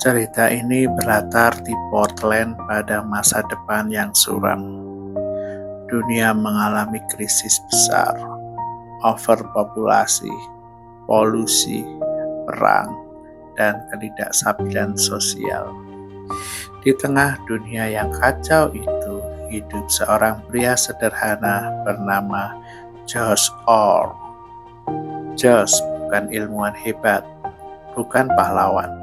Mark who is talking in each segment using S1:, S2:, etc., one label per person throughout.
S1: Cerita ini berlatar di Portland pada masa depan yang suram. Dunia mengalami krisis besar, overpopulasi, polusi, perang, dan ketidakstabilan sosial. Di tengah dunia yang kacau itu, hidup seorang pria sederhana bernama George Orr. George bukan ilmuwan hebat, bukan pahlawan.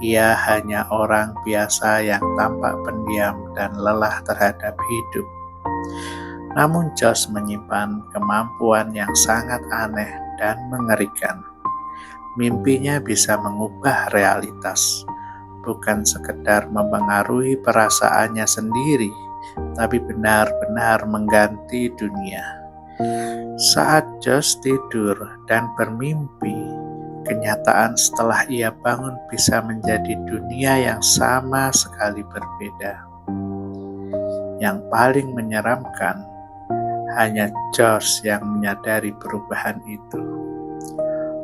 S1: Ia hanya orang biasa yang tampak pendiam dan lelah terhadap hidup. Namun George menyimpan kemampuan yang sangat aneh dan mengerikan. Mimpinya bisa mengubah realitas, bukan sekedar mempengaruhi perasaannya sendiri, tapi benar-benar mengganti dunia. Saat George tidur dan bermimpi, kenyataan setelah ia bangun bisa menjadi dunia yang sama sekali berbeda. Yang paling menyeramkan, hanya George yang menyadari perubahan itu.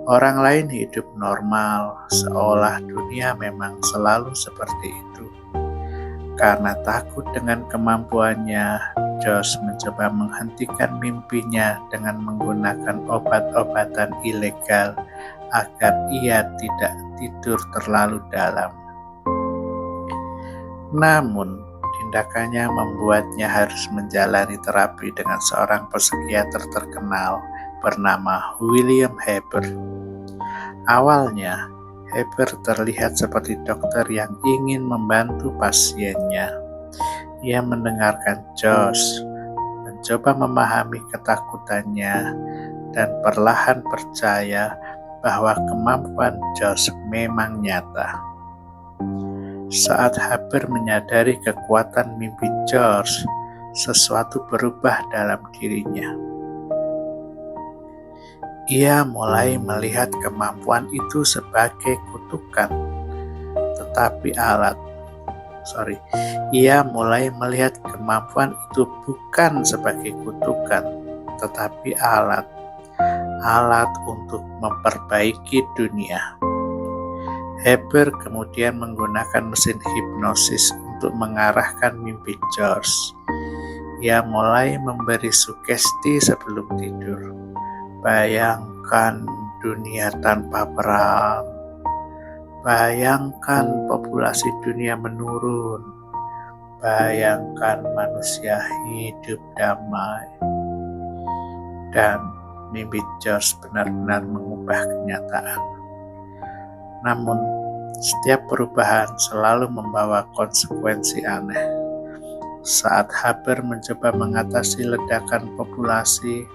S1: Orang lain hidup normal, seolah dunia memang selalu seperti itu. Karena takut dengan kemampuannya, George mencoba menghentikan mimpinya dengan menggunakan obat-obatan ilegal agar ia tidak tidur terlalu dalam. Namun, tindakannya membuatnya harus menjalani terapi dengan seorang psikiater terkenal bernama William Haber. Awalnya, Haber terlihat seperti dokter yang ingin membantu pasiennya. Ia mendengarkan George, mencoba memahami ketakutannya, dan perlahan percaya bahwa kemampuan George memang nyata. Saat Haber menyadari kekuatan mimpi George, sesuatu berubah dalam dirinya. Ia mulai melihat kemampuan itu sebagai kutukan, Ia mulai melihat kemampuan itu bukan sebagai kutukan, tetapi alat untuk memperbaiki dunia. Haber kemudian menggunakan mesin hipnosis untuk mengarahkan mimpi George. Ia mulai memberi sugesti sebelum tidur. Bayangkan dunia tanpa perang. Bayangkan populasi dunia menurun. Bayangkan manusia hidup damai. Dan mimpi George benar-benar mengubah kenyataan. Namun, setiap perubahan selalu membawa konsekuensi aneh. Saat Haber mencoba mengatasi ledakan populasi,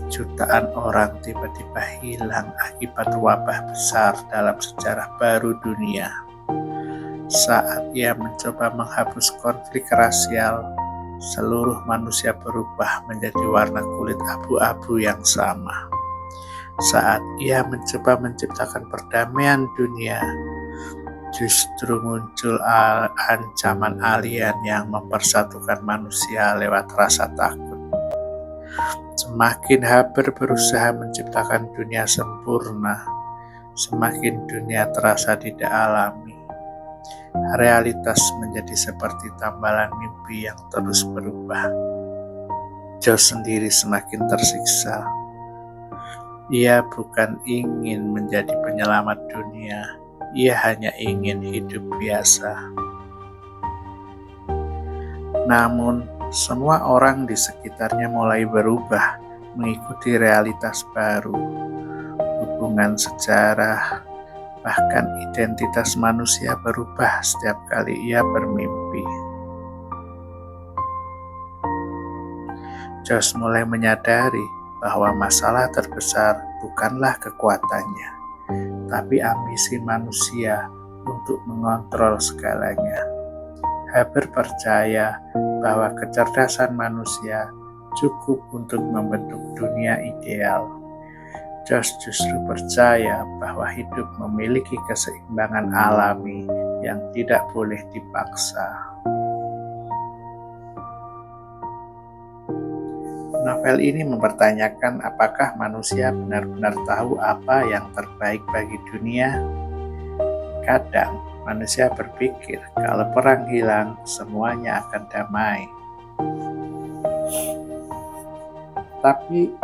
S1: jutaan orang tiba-tiba hilang akibat wabah besar dalam sejarah baru dunia. Saat ia mencoba menghapus konflik rasial, seluruh manusia berubah menjadi warna kulit abu-abu yang sama. Saat ia mencoba menciptakan perdamaian dunia, justru muncul ancaman alien yang mempersatukan manusia lewat rasa takut. Semakin Haber berusaha menciptakan dunia sempurna, semakin dunia terasa tidak alami. Realitas menjadi seperti tambalan mimpi yang terus berubah. George sendiri semakin tersiksa. Ia bukan ingin menjadi penyelamat dunia, ia hanya ingin hidup biasa. Namun, semua orang di sekitarnya mulai berubah, mengikuti realitas baru. Hubungan sejarah, bahkan identitas manusia berubah setiap kali ia bermimpi. George mulai menyadari bahwa masalah terbesar bukanlah kekuatannya, tapi ambisi manusia untuk mengontrol segalanya. Haber percaya bahwa kecerdasan manusia cukup untuk membentuk dunia ideal. George justru percaya bahwa hidup memiliki keseimbangan alami yang tidak boleh dipaksa. Novel ini mempertanyakan apakah manusia benar-benar tahu apa yang terbaik bagi dunia. Kadang manusia berpikir kalau perang hilang, semuanya akan damai. Tapi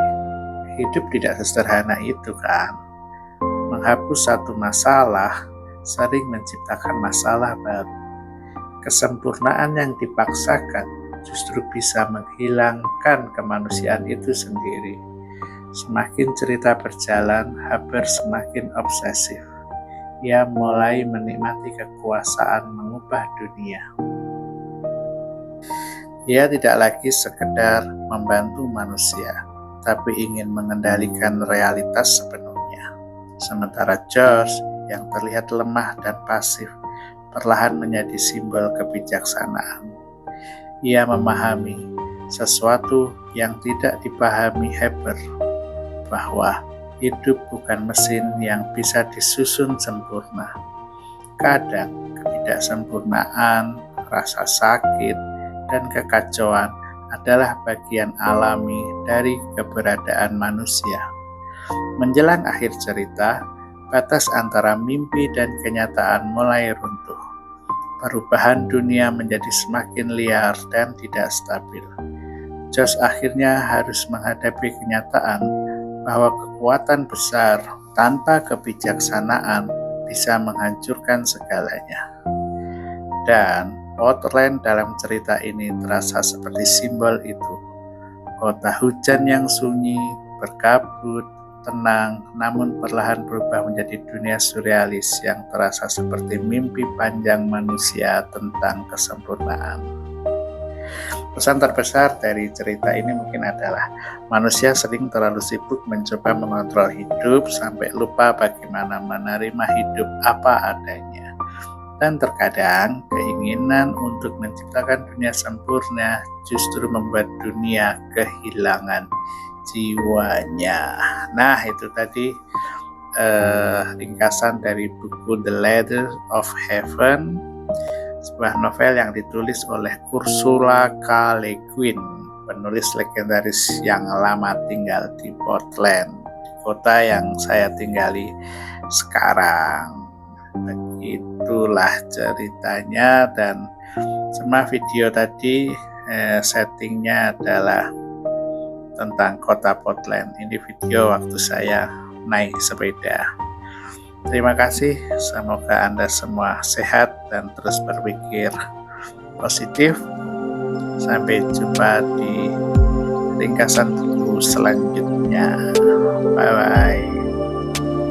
S1: hidup tidak sesederhana itu kan. Menghapus satu masalah sering menciptakan masalah baru. Kesempurnaan yang dipaksakan justru bisa menghilangkan kemanusiaan itu sendiri. Semakin cerita berjalan, Haber semakin obsesif. Ia mulai menikmati kekuasaan mengubah dunia. Ia tidak lagi sekedar membantu manusia, tapi ingin mengendalikan realitas sepenuhnya. Sementara George, yang terlihat lemah dan pasif, perlahan menjadi simbol kebijaksanaan. Ia memahami sesuatu yang tidak dipahami Haber, bahwa hidup bukan mesin yang bisa disusun sempurna. Kadang ketidaksempurnaan, rasa sakit, dan kekacauan adalah bagian alami dari keberadaan manusia. Menjelang akhir cerita, batas antara mimpi dan kenyataan mulai runtuh. Perubahan dunia menjadi semakin liar dan tidak stabil. Josh akhirnya harus menghadapi kenyataan bahwa kekuatan besar tanpa kebijaksanaan bisa menghancurkan segalanya. Dan Portland dalam cerita ini terasa seperti simbol itu. Kota hujan yang sunyi, berkabut, tenang, namun perlahan berubah menjadi dunia surrealis yang terasa seperti mimpi panjang manusia tentang kesempurnaan. Pesan terbesar dari cerita ini mungkin adalah manusia sering terlalu sibuk mencoba mengontrol hidup sampai lupa bagaimana menerima hidup apa adanya. Dan terkadang keinginan untuk menciptakan dunia sempurna justru membuat dunia kehilangan jiwanya. Nah, itu tadi ringkasan dari buku The Ladder of Heaven, sebuah novel yang ditulis oleh Ursula K. Le Guin, penulis legendaris yang lama tinggal di Portland, di kota yang saya tinggali sekarang. Begitulah ceritanya, dan semua video tadi settingnya adalah tentang kota Portland. Ini video waktu saya naik sepeda. Terima kasih, semoga Anda semua sehat dan terus berpikir positif. Sampai jumpa di ringkasan buku selanjutnya. Bye-bye.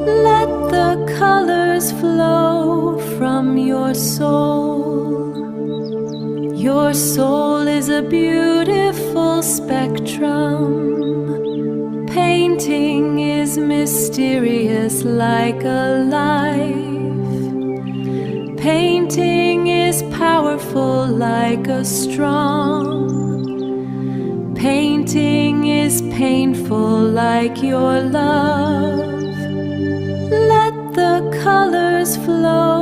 S2: Let the colors flow from your soul. Your soul is a beautiful spectrum. Painting is mysterious like a life. Painting is powerful like a strong. Painting is painful like your love. Let the colors flow.